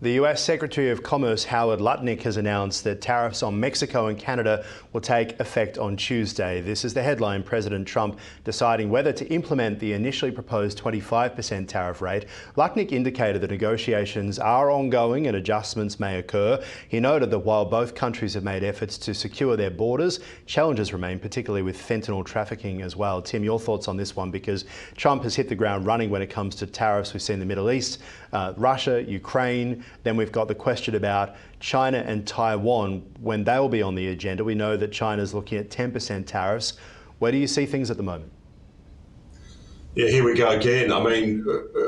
The US Secretary of Commerce Howard Lutnick has announced that tariffs on Mexico and Canada will take effect on Tuesday. This is the headline: President Trump deciding whether to implement the initially proposed 25% tariff rate. Lutnick indicated that negotiations are ongoing and adjustments may occur. He noted that while both countries have made efforts to secure their borders, challenges remain, particularly with fentanyl trafficking as well. Tim, your thoughts on this one, because Trump has hit the ground running when it comes to tariffs. We've seen the Middle East, Russia, Ukraine. Then we've got the question about China and Taiwan, when they will be on the agenda. We know that China's looking at 10% tariffs. Where do you see things at the moment? Yeah, here we go again. I mean,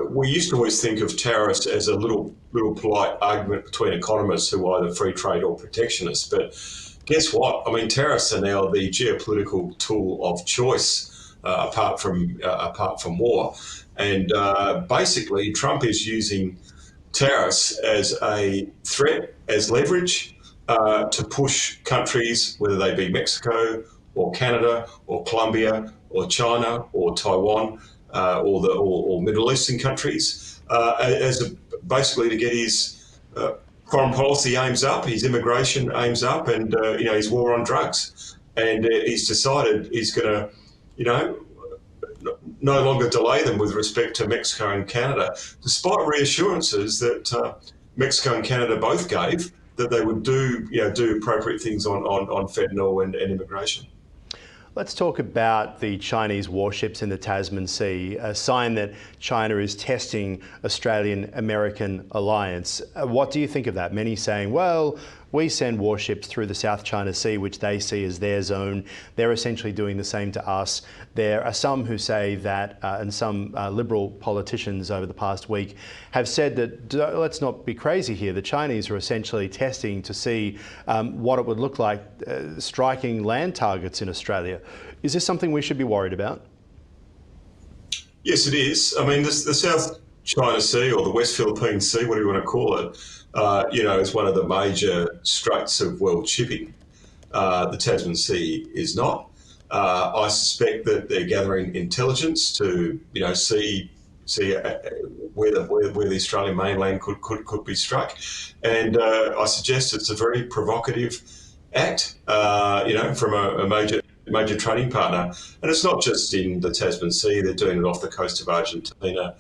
we used to always think of tariffs as a little polite argument between economists who are either free trade or protectionists. But guess what? I mean, tariffs are now the geopolitical tool of choice, apart from war. And basically, Trump is using tariffs as a threat, as leverage to push countries, whether they be Mexico or Canada or Colombia or China or Taiwan or Middle Eastern countries, basically to get his foreign policy aims up, his immigration aims up, and his war on drugs. And he's decided he's going to, no longer delay them with respect to Mexico and Canada, despite reassurances that Mexico and Canada both gave that they would do appropriate things on fentanyl and immigration. Let's talk about the Chinese warships in the Tasman Sea, a sign that China is testing Australian-American alliance. What do you think of that? Many saying, well, we send warships through the South China Sea, which they see as their zone. They're essentially doing the same to us. There are some who say that, and some liberal politicians over the past week have said that, let's not be crazy here, the Chinese are essentially testing to see what it would look like striking land targets in Australia. Is this something we should be worried about? Yes, it is. I mean, the South China Sea, or the West Philippine Sea, what do you want to call it, is one of the major straits of world shipping. The Tasman Sea is not. I suspect that they're gathering intelligence to, see where the Australian mainland could be struck, and I suggest it's a very provocative act, from a major trading partner. And it's not just in the Tasman Sea; they're doing it off the coast of Argentina.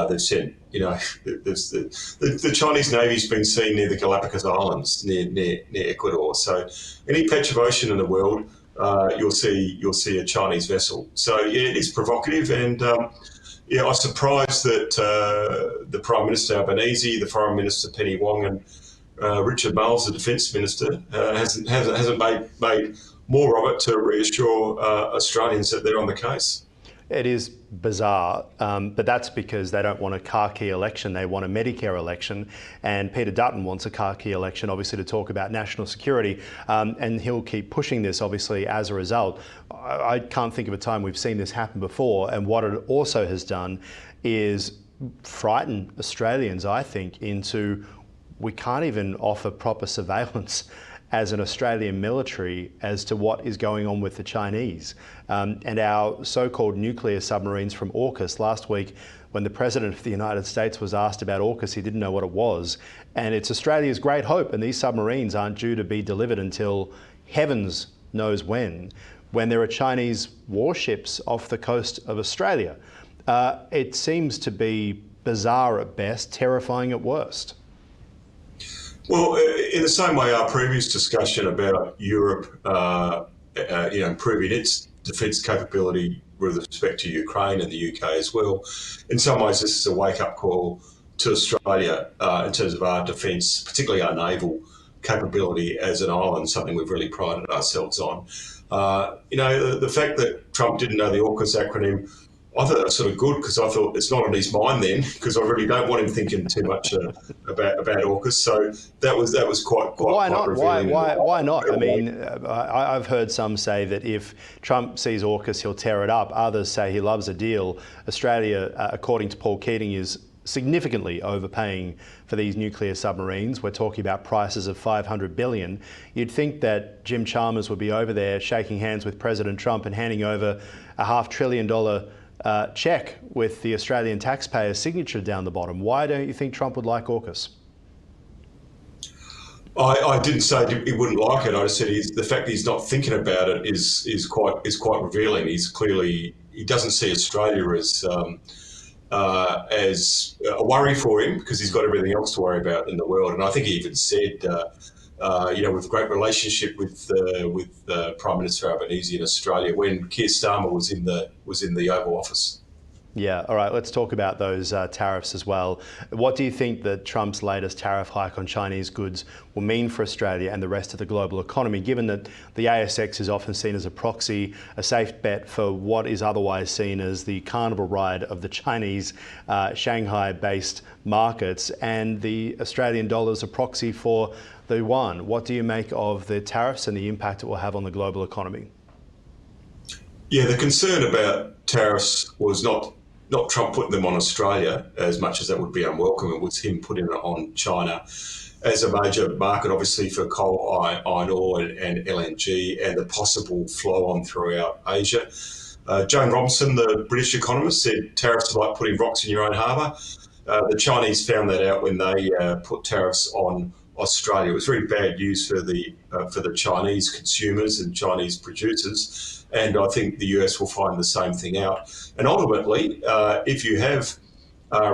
They've sent, the Chinese Navy's been seen near the Galapagos Islands, near Ecuador. So any patch of ocean in the world, you'll see a Chinese vessel. So yeah, it is provocative, and I was surprised that the Prime Minister Albanese, the Foreign Minister Penny Wong, and Richard Marles, the Defence Minister, hasn't made more of it to reassure Australians that they're on the case. It is bizarre, but that's because they don't want a car-key election. They want a Medicare election, and Peter Dutton wants a car-key election, obviously, to talk about national security, and he'll keep pushing this, obviously, as a result. I can't think of a time we've seen this happen before, and what it also has done is frighten Australians, I think, into we can't even offer proper surveillance as an Australian military as to what is going on with the Chinese. And our so-called nuclear submarines from AUKUS last week, when the President of the United States was asked about AUKUS, he didn't know what it was. And it's Australia's great hope, and these submarines aren't due to be delivered until heavens knows when there are Chinese warships off the coast of Australia. It seems to be bizarre at best, terrifying at worst. Well, in the same way, our previous discussion about Europe, improving its defence capability with respect to Ukraine and the UK as well, in some ways this is a wake-up call to Australia in terms of our defence, particularly our naval capability as an island, something we've really prided ourselves on. The fact that Trump didn't know the AUKUS acronym, I thought that was sort of good, because I thought it's not on his mind then, because I really don't want him thinking too much about AUKUS. So that was quite why not? revealing. Why not? I mean, I've heard some say that if Trump sees AUKUS, he'll tear it up. Others say he loves a deal. Australia, according to Paul Keating, is significantly overpaying for these nuclear submarines. We're talking about prices of $500 billion. You'd think that Jim Chalmers would be over there shaking hands with President Trump and handing over a $500 billion check with the Australian taxpayer's signature down the bottom. Why don't you think Trump would like AUKUS? I didn't say he wouldn't like it. I just said the fact that he's not thinking about it is quite revealing. He doesn't see Australia as a worry for him because he's got everything else to worry about in the world. And I think he even said, with a great relationship with Prime Minister Albanese in Australia when Keir Starmer was in the Oval Office. Yeah, all right, let's talk about those tariffs as well. What do you think that Trump's latest tariff hike on Chinese goods will mean for Australia and the rest of the global economy, given that the ASX is often seen as a proxy, a safe bet for what is otherwise seen as the carnival ride of the Chinese Shanghai-based markets, and the Australian dollar is a proxy for the yuan? What do you make of the tariffs and the impact it will have on the global economy? Yeah, the concern about tariffs was not Trump putting them on Australia as much as that would be unwelcome. It was him putting it on China as a major market, obviously, for coal, iron ore and LNG, and the possible flow on throughout Asia. Joan Robinson, the British economist, said tariffs are like putting rocks in your own harbour. The Chinese found that out when they put tariffs on Australia. It was very bad news for the Chinese consumers and Chinese producers, and I think the US will find the same thing out. And ultimately, if you have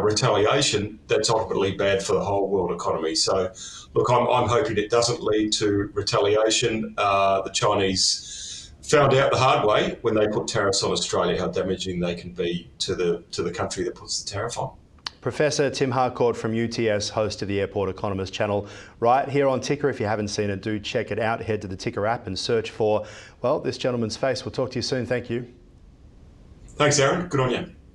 retaliation, that's ultimately bad for the whole world economy. So, look, I'm hoping it doesn't lead to retaliation. The Chinese found out the hard way when they put tariffs on Australia how damaging they can be to the country that puts the tariff on. Professor Tim Harcourt from UTS, host of the Airport Economist channel, right here on Ticker. If you haven't seen it, do check it out. Head to the Ticker app and search for, well, this gentleman's face. We'll talk to you soon. Thank you. Thanks, Aaron. Good on you.